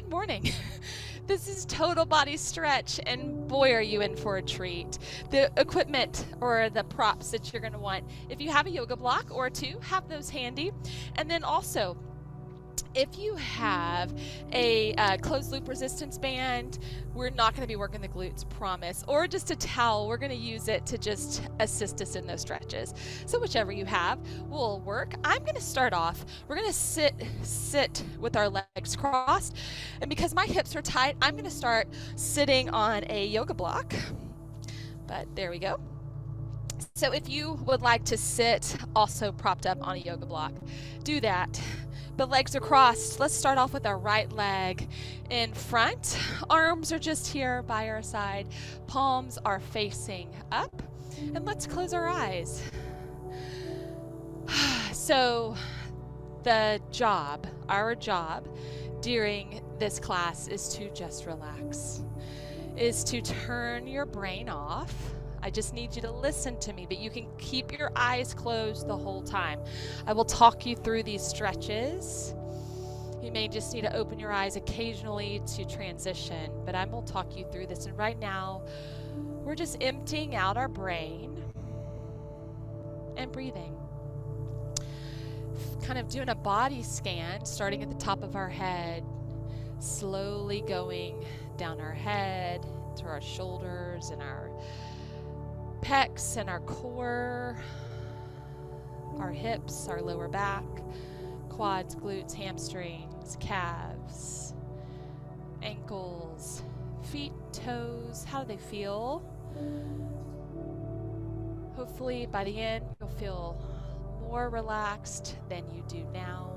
good morning. This is Total Body Stretch, and boy, are you in for a treat. The equipment or the props that you're going to want, if you have a yoga block or two, have those handy. And then also, if you have a closed loop resistance band, we're not going to be working the glutes, promise. Or just a towel, we're going to use it to just assist us in those stretches. So whichever you have will work. I'm going to start off. We're going to sit with our legs crossed. And because my hips are tight, I'm going to start sitting on a yoga block. But there we go. So if you would like to sit also propped up on a yoga block, do that. The legs are crossed. Let's start off with our right leg in front. Arms are just here by our side. Palms are facing up. And let's close our eyes. So our job during this class is to just relax, is to turn your brain off. I just need you to listen to me, but you can keep your eyes closed the whole time. I will talk you through these stretches. You may just need to open your eyes occasionally to transition, but I will talk you through this. And right now, we're just emptying out our brain and breathing. Kind of doing a body scan, starting at the top of our head, slowly going down our head to our shoulders and our pecs and our core, our hips, our lower back, quads, glutes, hamstrings, calves, ankles, feet, toes. How do they feel? Hopefully by the end you'll feel more relaxed than you do now.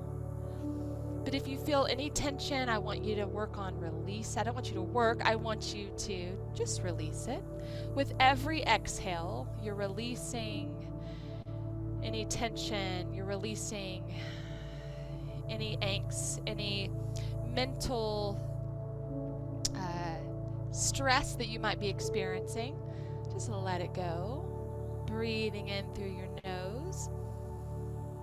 But if you feel any tension, I want you to work on release. I don't want you to work. I want you to just release it. With every exhale, you're releasing any tension. You're releasing any angst, any mental stress that you might be experiencing. Just let it go. Breathing in through your nose.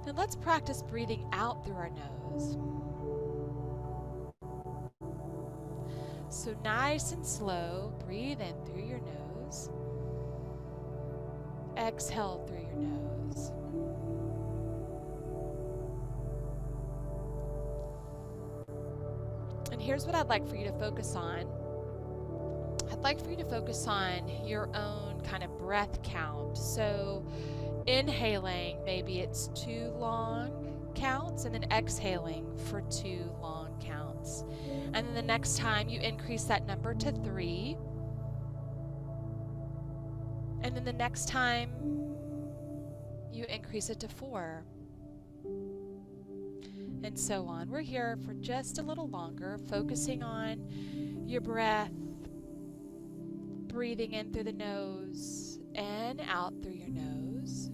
And let's practice breathing out through our nose. So nice and slow, breathe in through your nose. Exhale through your nose. And here's what I'd like for you to focus on. I'd like for you to focus on your own kind of breath count. So inhaling, maybe it's 2 long counts, and then exhaling for 2 long counts. And then the next time you increase that number to 3. And then the next time you increase it to 4. And so on. We're here for just a little longer, focusing on your breath, breathing in through the nose and out through your nose.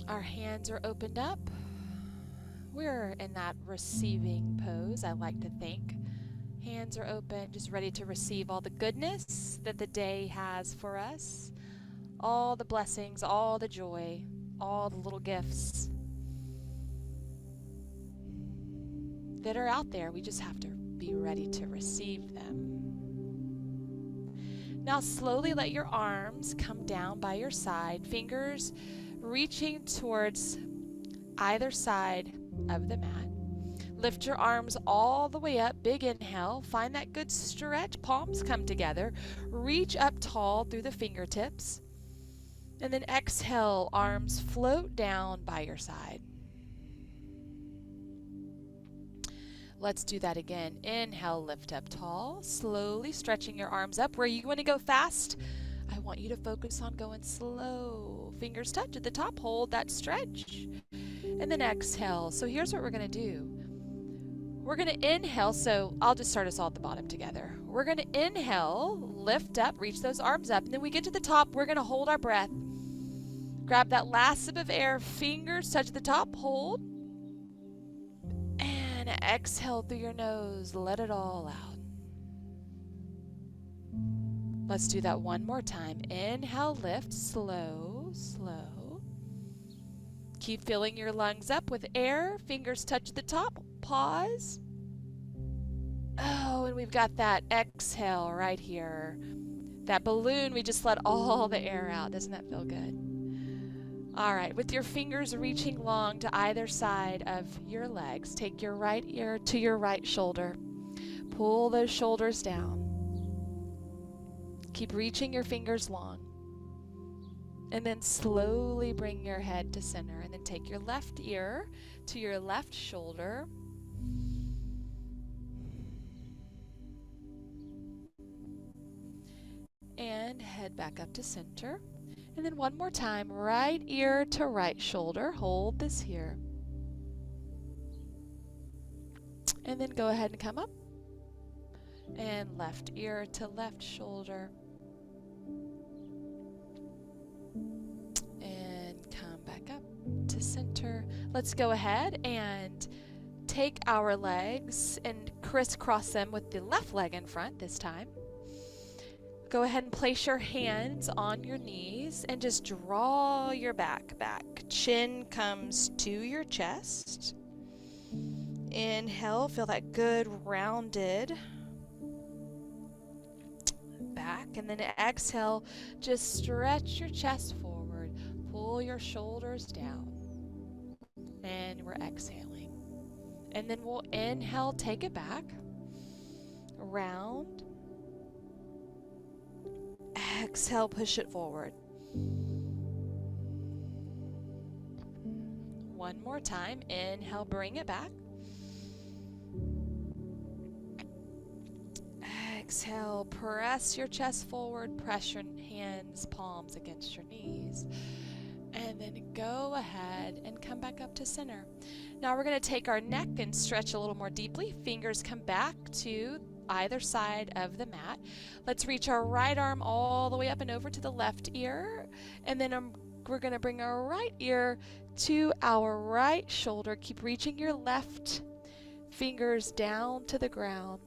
Our hands are opened up. We're in that receiving pose, I like to think. Hands are open, just ready to receive all the goodness that the day has for us. All the blessings, all the joy, all the little gifts that are out there. We just have to be ready to receive them. Now slowly let your arms come down by your side, fingers reaching towards either side of the mat. Lift your arms all the way up, big inhale, find that good stretch, palms come together, reach up tall through the fingertips, and then exhale, arms float down by your side. Let's do that again. Inhale, lift up tall, slowly stretching your arms up. Where you want to go fast, I want you to focus on going slow. Fingers touch at the top, hold that stretch, and then exhale. So here's what we're going to do. We're going to inhale, so I'll just start us all at the bottom together. We're going to inhale, lift up, reach those arms up, and then we get to the top, we're going to hold our breath. Grab that last sip of air, fingers touch the top, hold, and exhale through your nose, let it all out. Let's do that one more time. Inhale, lift, slow, slow. Keep filling your lungs up with air. Fingers touch the top. Pause. Oh, and we've got that exhale right here. That balloon, we just let all the air out. Doesn't that feel good? All right, with your fingers reaching long to either side of your legs, take your right ear to your right shoulder. Pull those shoulders down. Keep reaching your fingers long. And then slowly bring your head to center. And then take your left ear to your left shoulder. And head back up to center. And then one more time, right ear to right shoulder. Hold this here. And then go ahead and come up. And left ear to left shoulder. And come back up to center. Let's go ahead and take our legs and crisscross them with the left leg in front this time. Go ahead and place your hands on your knees and just draw your back back. Chin comes to your chest. Inhale, feel that good rounded back. And then exhale, just stretch your chest forward. Pull your shoulders down. And we're exhaling. And then we'll inhale, take it back. Round. Exhale, push it forward. One more time. Inhale, bring it back. Exhale, press your chest forward. Press your hands, palms against your knees. And then go ahead and come back up to center. Now we're going to take our neck and stretch a little more deeply. Fingers come back to either side of the mat. Let's reach our right arm all the way up and over to the left ear. And then we're going to bring our right ear to our right shoulder. Keep reaching your left fingers down to the ground.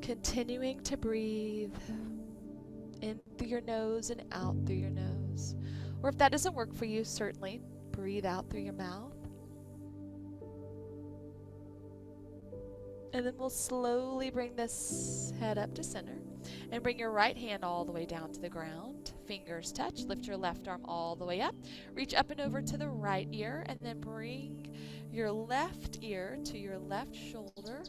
Continuing to breathe in through your nose and out through your nose. Or if that doesn't work for you, certainly breathe out through your mouth. And then we'll slowly bring this head up to center and bring your right hand all the way down to the ground. Fingers touch. Lift your left arm all the way up. Reach up and over to the right ear and then bring your left ear to your left shoulder.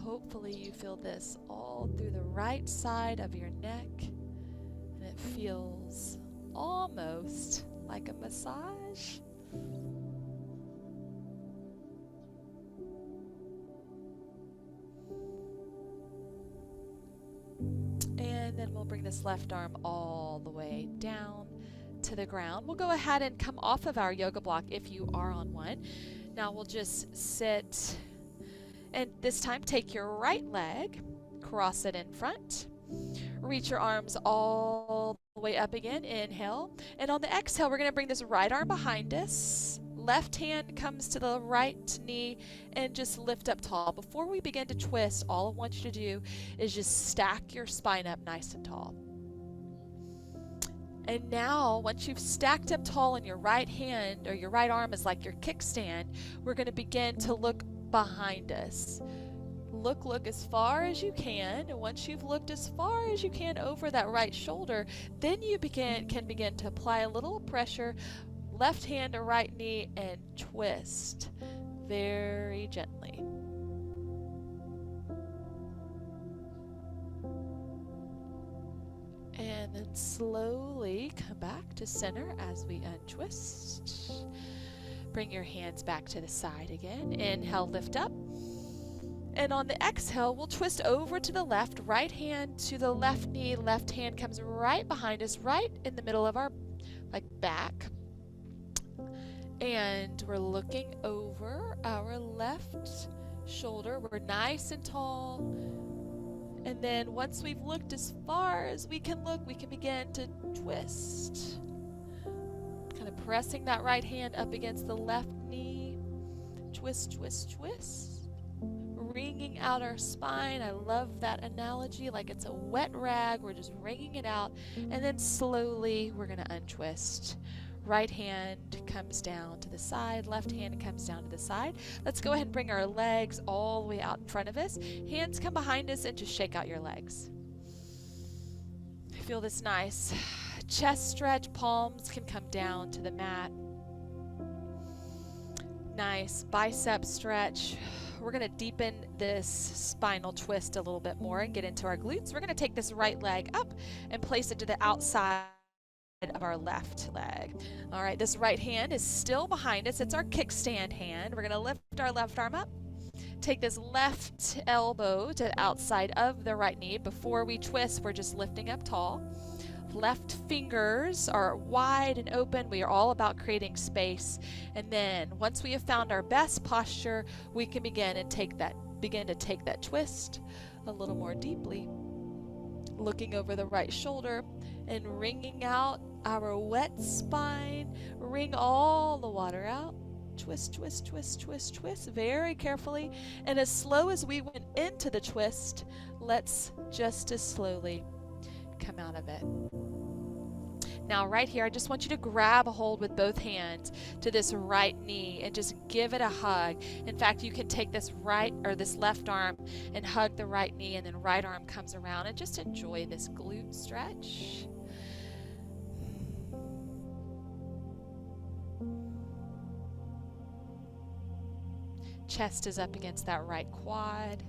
Hopefully you feel this all through the right side of your neck, and it feels almost like a massage. And then we'll bring this left arm all the way down to the ground. We'll go ahead and come off of our yoga block if you are on one. Now we'll just sit. And this time, take your right leg, cross it in front. Reach your arms all the way up again. Inhale. And on the exhale, we're going to bring this right arm behind us. Left hand comes to the right knee and just lift up tall. Before we begin to twist, all I want you to do is just stack your spine up nice and tall. And now, once you've stacked up tall and your right hand or your right arm is like your kickstand, we're going to begin to look behind us. Look as far as you can. And once you've looked as far as you can over that right shoulder, then you can begin to apply a little pressure, left hand to right knee, and twist very gently. And then slowly come back to center as we untwist. Bring your hands back to the side again. Inhale, lift up. And on the exhale, we'll twist over to the left. Right hand to the left knee. Left hand comes right behind us, right in the middle of our back. And we're looking over our left shoulder. We're nice and tall. And then once we've looked as far as we can look, we can begin to twist. Kind of pressing that right hand up against the left knee. Twist, twist, twist. wringing out our spine. I love that analogy, like it's a wet rag. We're just wringing it out. And then slowly we're going to untwist. Right hand comes down to the side, left hand comes down to the side. Let's go ahead and bring our legs all the way out in front of us. Hands come behind us and just shake out your legs. Feel this nice chest stretch. Palms can come down to the mat. Nice bicep stretch. We're going to deepen this spinal twist a little bit more and get into our glutes. We're going to take this right leg up and place it to the outside of our left leg. All right, this right hand is still behind us. It's our kickstand hand. We're going to lift our left arm up. Take this left elbow to the outside of the right knee. Before we twist, we're just lifting up tall. Left fingers are wide and open. We are all about creating space. And then once we have found our best posture, we can begin to take that twist a little more deeply. Looking over the right shoulder and wringing out our wet spine. Wring all the water out. Twist, twist, twist, twist, twist, very carefully. And as slow as we went into the twist, let's just as slowly come out of it. Now right here, I just want you to grab a hold with both hands to this right knee and just give it a hug. In fact, you can take this left arm and hug the right knee, and then right arm comes around, and just enjoy this glute stretch. Chest is up against that right quad.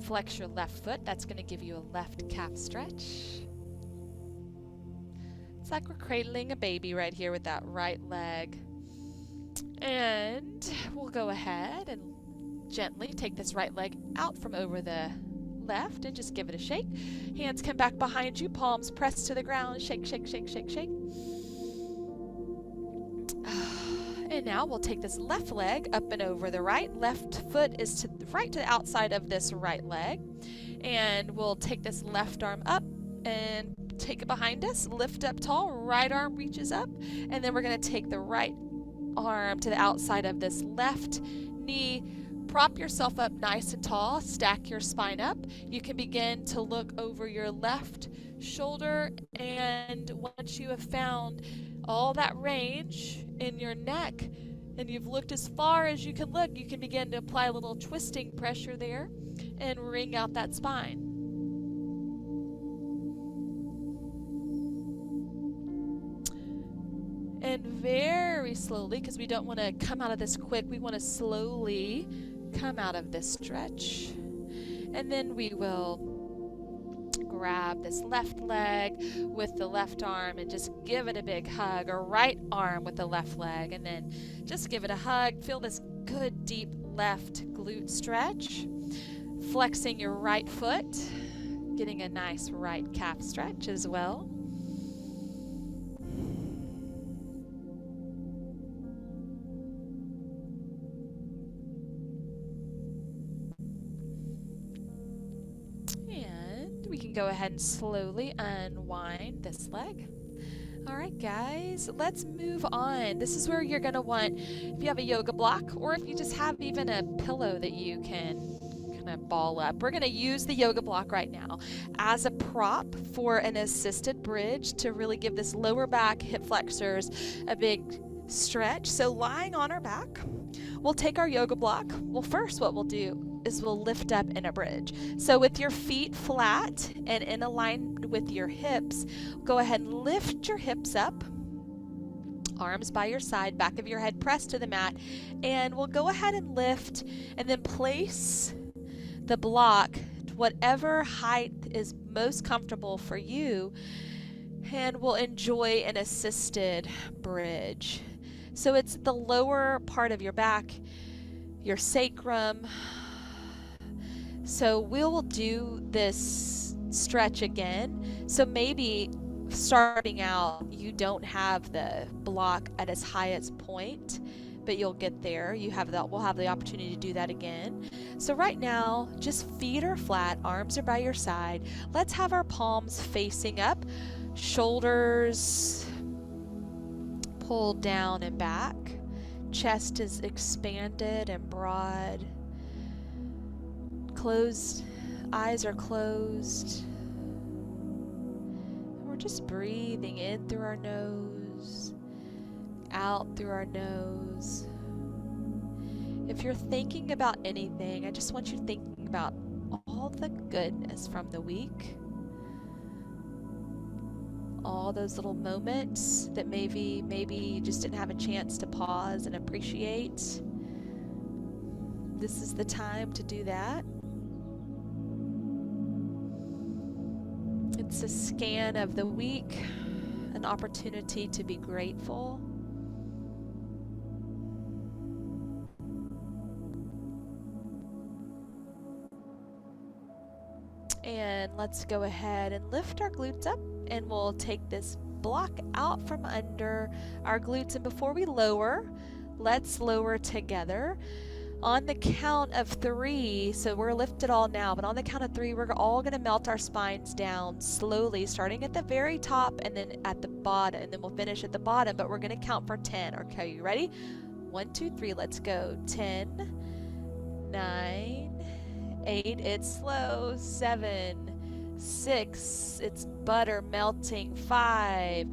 Flex your left foot. That's going to give you a left calf stretch. It's like we're cradling a baby right here with that right leg. And we'll go ahead and gently take this right leg out from over the left and just give it a shake. Hands come back behind you, palms pressed to the ground. Shake, shake, shake, shake, shake. And now we'll take this left leg up and over the right. Left foot is to the right, to the outside of this right leg. And we'll take this left arm up and take it behind us. Lift up tall. Right arm reaches up. And then we're going to take the right arm to the outside of this left knee. Prop yourself up nice and tall. Stack your spine up. You can begin to look over your left shoulder. And once you have found all that range in your neck and you've looked as far as you can look, you can begin to apply a little twisting pressure there and wring out that spine. And very slowly, because we don't want to come out of this quick, we want to slowly come out of this stretch. And then we will grab this left leg with the left arm and just give it a big hug, or right arm with the left leg, and then just give it a hug. Feel this good deep left glute stretch. Flexing your right foot, getting a nice right calf stretch as well. We can go ahead and slowly unwind this leg. All right, guys, let's move on. This is where you're going to want, if you have a yoga block, or if you just have even a pillow that you can kind of ball up. We're going to use the yoga block right now as a prop for an assisted bridge to really give this lower back, hip flexors a big stretch. So lying on our back, we'll take our yoga block. Well, first what we'll do is we'll lift up in a bridge. So with your feet flat and in alignment with your hips, go ahead and lift your hips up, arms by your side, back of your head pressed to the mat, and we'll go ahead and lift and then place the block to whatever height is most comfortable for you, and we'll enjoy an assisted bridge. So it's the lower part of your back, your sacrum. So we'll do this stretch again. So maybe starting out, you don't have the block at its highest point, but you'll get there. We'll have the opportunity to do that again. So right now, just feet are flat, arms are by your side. Let's have our palms facing up, shoulders pulled down and back. Chest is expanded and broad. Eyes are closed. We're just breathing in through our nose, out through our nose. If you're thinking about anything, I just want you thinking about all the goodness from the week. All those little moments that maybe you just didn't have a chance to pause and appreciate. This is the time to do that. It's a scan of the week, an opportunity to be grateful. And let's go ahead and lift our glutes up, and we'll take this block out from under our glutes. And before we lower, let's lower together. On the count of 3, so we're lifted all now, but on the count of 3, we're all going to melt our spines down slowly, starting at the very top and then at the bottom, and then we'll finish at the bottom, but we're going to count for 10. Okay, you ready? 1, 2, 3, let's go. 10, 9, 8, it's slow. 7, 6, it's butter melting. 5,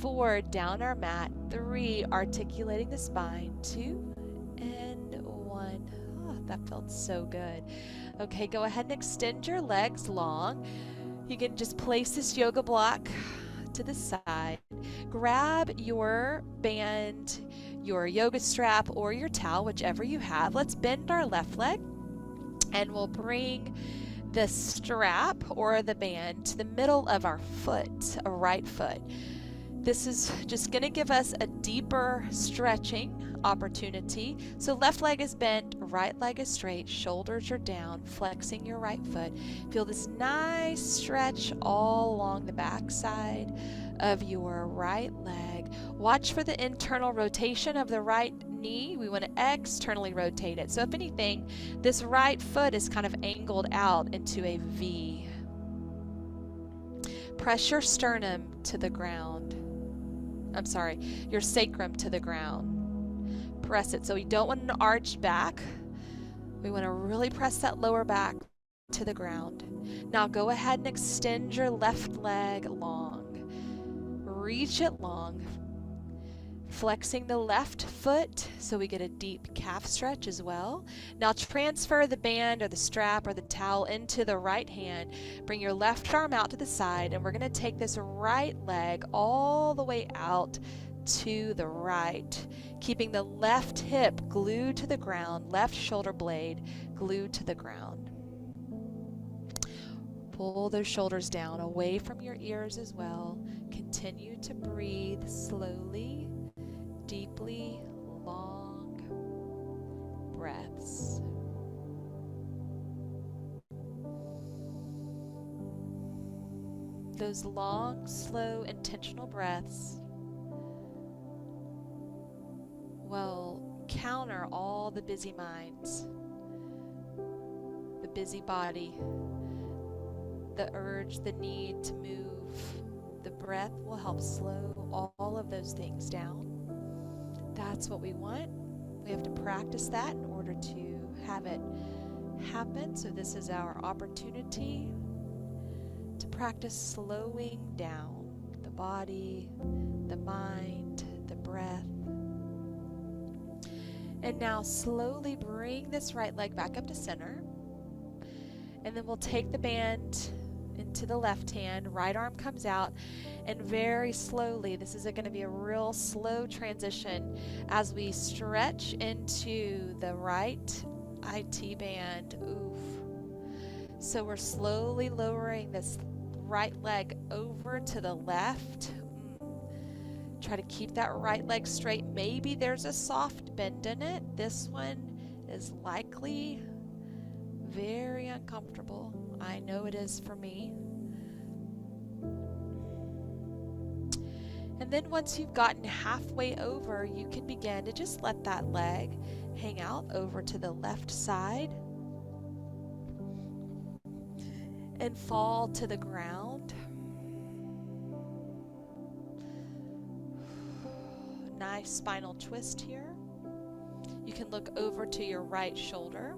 4, down our mat. 3, articulating the spine. 2, and 1. Oh, that felt so good. Okay, go ahead and extend your legs long. You can just place this yoga block to the side. Grab your band, your yoga strap, or your towel, whichever you have. Let's bend our left leg, and we'll bring the strap or the band to the middle of our foot, a right foot. This is just going to give us a deeper stretching opportunity. So left leg is bent, right leg is straight, shoulders are down, flexing your right foot. Feel this nice stretch all along the back side of your right leg. Watch for the internal rotation of the right knee. We want to externally rotate it. So if anything, this right foot is kind of angled out into a V. Press your sternum to the ground. I'm sorry, your sacrum to the ground. Press it. So we don't want an arched back. We want to really press that lower back to the ground. Now go ahead and extend your left leg long. Reach it long. Flexing the left foot so we get a deep calf stretch as well. Now transfer the band or the strap or the towel into the right hand. Bring your left arm out to the side, and we're going to take this right leg all the way out to the right, keeping the left hip glued to the ground, left shoulder blade glued to the ground. Pull those shoulders down away from your ears as well. Continue to breathe slowly, deeply, long breaths. Those long, slow, intentional breaths will counter all the busy minds, the busy body, the urge, the need to move. The breath will help slow all of those things down. That's what we want. We have to practice that in order to have it happen. So this is our opportunity to practice slowing down the body, the mind, the breath. And now slowly bring this right leg back up to center. And then we'll take the band into the left hand, right arm comes out, and very slowly, this is going to be a real slow transition as we stretch into the right IT band. Oof. So we're slowly lowering this right leg over to the left. Try to keep that right leg straight. Maybe there's a soft bend in it. This one is likely very uncomfortable. I know it is for me. And then once you've gotten halfway over, you can begin to just let that leg hang out over to the left side and fall to the ground. Nice spinal twist here. You can look over to your right shoulder.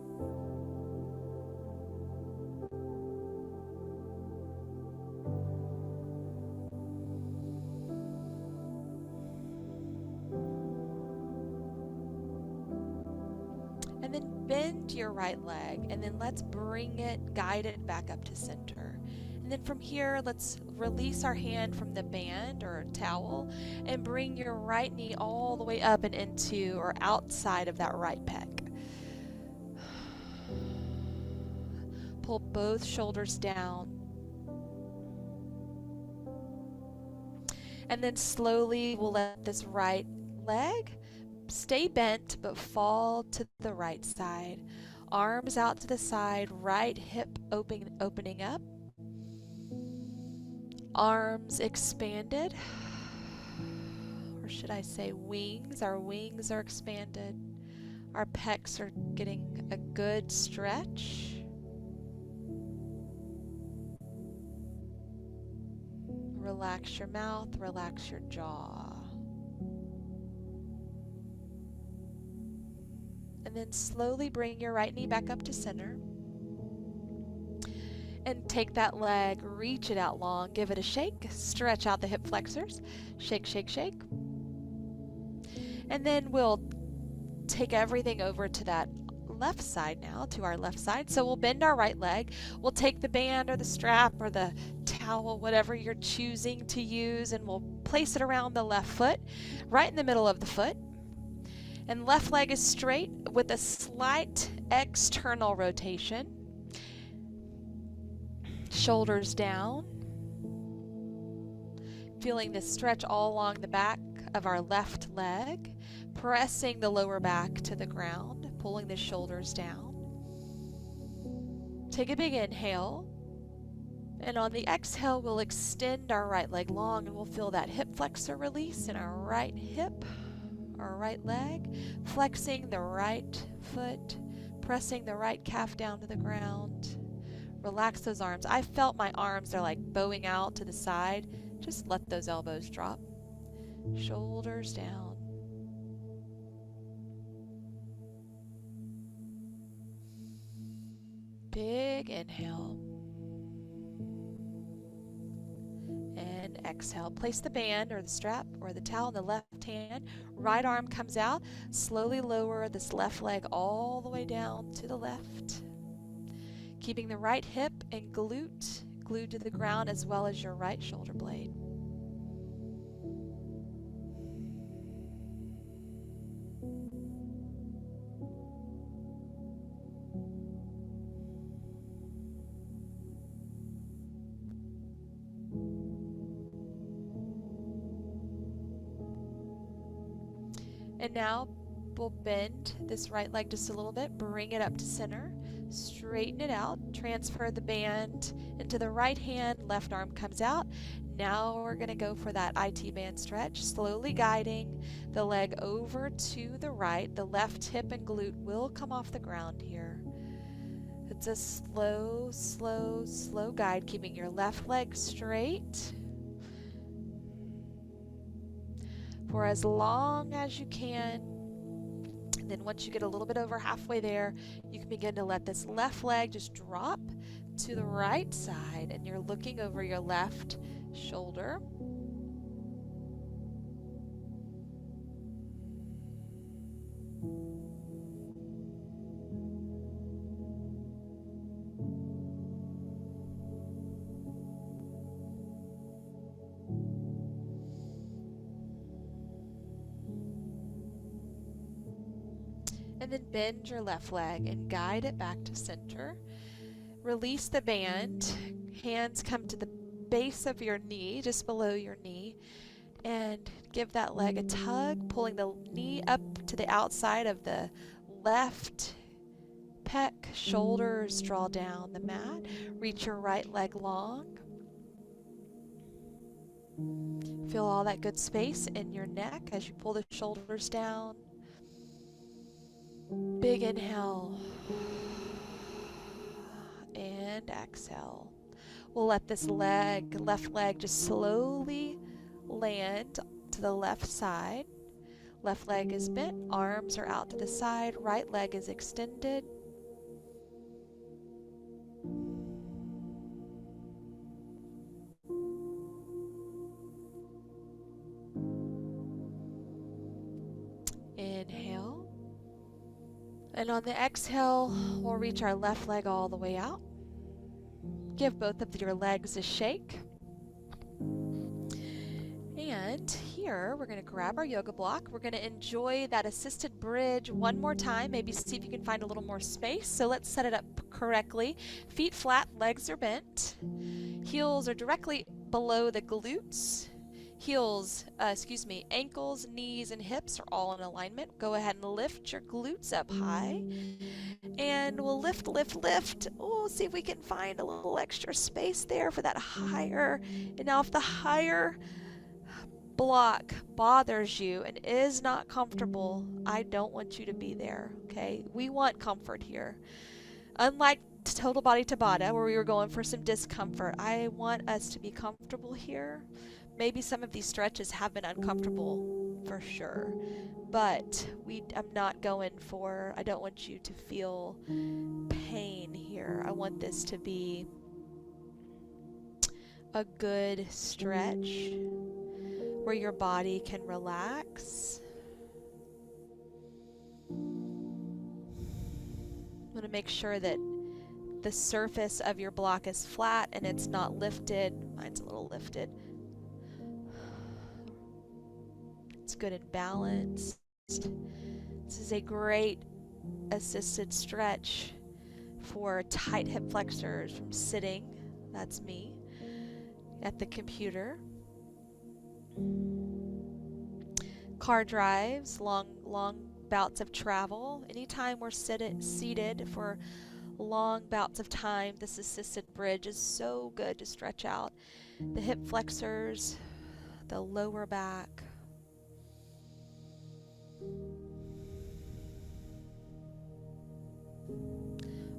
And then bend your right leg, and then let's bring it, guide it back up to center. And then from here, let's release our hand from the band or towel and bring your right knee all the way up and into or outside of that right pec. Pull both shoulders down. And then slowly we'll let this right leg stay bent but fall to the right side. Arms out to the side, right hip opening up. Arms expanded. Or should I say wings? Our wings are expanded. Our pecs are getting a good stretch. Relax your mouth, relax your jaw. And then slowly bring your right knee back up to center. And take that leg, reach it out long, give it a shake, stretch out the hip flexors. Shake, shake, shake. And then we'll take everything over to that left side now, to our left side. So we'll bend our right leg. We'll take the band or the strap or the towel, whatever you're choosing to use, and we'll place it around the left foot, right in the middle of the foot. And left leg is straight with a slight external rotation. Shoulders down. Feeling this stretch all along the back of our left leg, pressing the lower back to the ground, pulling the shoulders down. Take a big inhale. And on the exhale, we'll extend our right leg long and we'll feel that hip flexor release in our right hip, our right leg, flexing the right foot, pressing the right calf down to the ground. Relax those arms. I felt my arms are like bowing out to the side. Just let those elbows drop. Shoulders down. Big inhale. And exhale. Place the band or the strap or the towel in the left hand. Right arm comes out. Slowly lower this left leg all the way down to the left. Keeping the right hip and glute glued to the ground as well as your right shoulder blade. And now we'll bend this right leg just a little bit, bring it up to center, straighten it out, transfer the band into the right hand, left arm comes out. Now we're going to go for that IT band stretch, slowly guiding the leg over to the right. The left hip and glute will come off the ground here. It's a slow, slow, slow guide, keeping your left leg straight for as long as you can. And then once you get a little bit over halfway there, you can begin to let this left leg just drop to the right side, and you're looking over your left shoulder. And then bend your left leg and guide it back to center. Release the band. Hands come to the base of your knee, just below your knee, and give that leg a tug, pulling the knee up to the outside of the left pec. Shoulders draw down the mat. Reach your right leg long. Feel all that good space in your neck as you pull the shoulders down. Big inhale and exhale. We'll let this left leg just slowly land to the left side. Left leg is bent, arms are out to the side, right leg is extended. Inhale. And on the exhale, we'll reach our left leg all the way out. Give both of your legs a shake. And here, we're going to grab our yoga block. We're going to enjoy that assisted bridge one more time. Maybe see if you can find a little more space. So let's set it up correctly. Feet flat, legs are bent. Heels are directly below the glutes. Ankles, knees, and hips are all in alignment. Go ahead and lift your glutes up high. And we'll lift, lift, lift. Oh, see if we can find a little extra space there for that higher. And now if the higher block bothers you and is not comfortable, I don't want you to be there, okay? We want comfort here. Unlike total body Tabata, where we were going for some discomfort, I want us to be comfortable here. Maybe some of these stretches have been uncomfortable for sure, but I'm not going for, I don't want you to feel pain here. I want this to be a good stretch where your body can relax. I want to make sure that the surface of your block is flat and it's not lifted. Mine's a little lifted. It's good and balanced. This is a great assisted stretch for tight hip flexors from sitting, that's me, at the computer. Car drives, long bouts of travel. Anytime we're seated for long bouts of time, this assisted bridge is so good to stretch out the hip flexors, the lower back.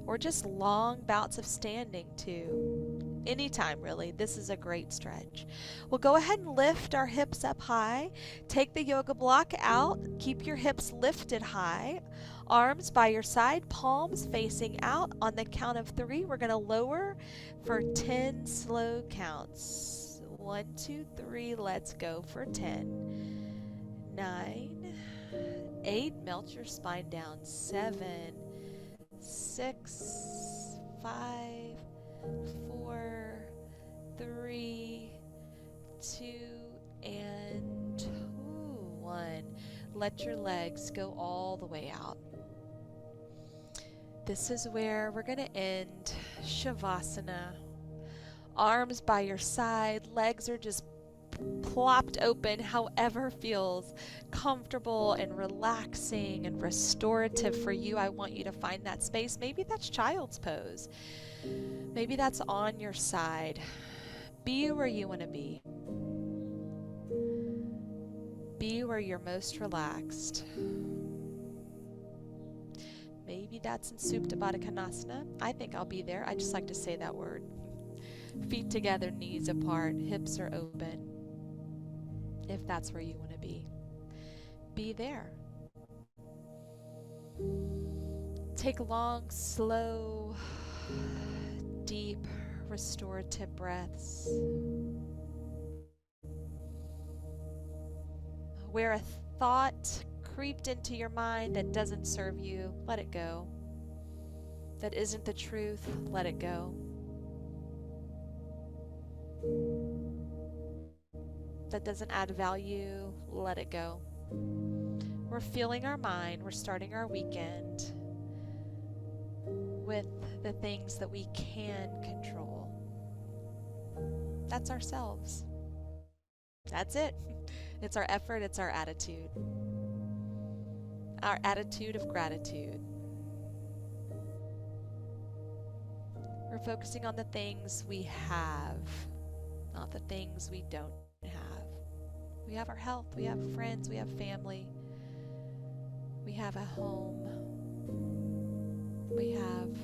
Or just long bouts of standing too. Anytime really, this is a great stretch. We'll go ahead and lift our hips up high. Take the yoga block out. Keep your hips lifted high. Arms by your side, palms facing out. On the count of 3, we're going to lower for 10 slow counts. 1, 2, 3, let's go for 10. 9, 8, melt your spine down. 7, 6, 5, 4, 3, 2, and 1. Let your legs go all the way out. This is where we're going to end Shavasana. Arms by your side, legs are just plopped open, however feels comfortable and relaxing and restorative for you. I want you to find that space. Maybe that's child's pose. Maybe that's on your side. Be where you want to be. Be where you're most relaxed. Maybe that's in Supta Baddha Konasana. I think I'll be there. I just like to say that word. Feet together, knees apart, hips are open. If that's where you want to be there. Take long, slow, deep, restorative breaths. Where a thought creeped into your mind that doesn't serve you, let it go. That isn't the truth, let it go. That doesn't add value, let it go. We're feeling our mind, we're starting our weekend with the things that we can control. That's ourselves. That's it. It's our effort, it's our attitude. Our attitude of gratitude. We're focusing on the things we have, not the things we don't have. We have our health, we have friends, we have family, we have a home, we have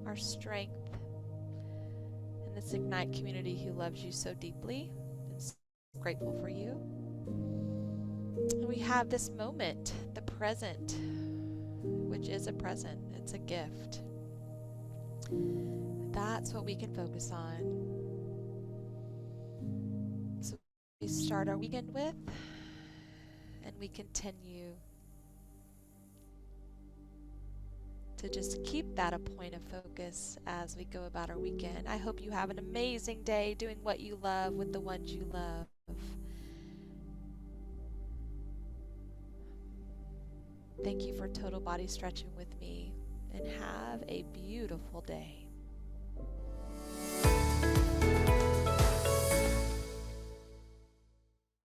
our strength, and this Ignite community who loves you so deeply and so grateful for you. And we have this moment, the present, which is a present, it's a gift. That's what we can focus on. So we start our weekend with, and we continue to just keep that a point of focus as we go about our weekend. I hope you have an amazing day doing what you love with the ones you love. Thank you for total body stretching with me, and have a beautiful day.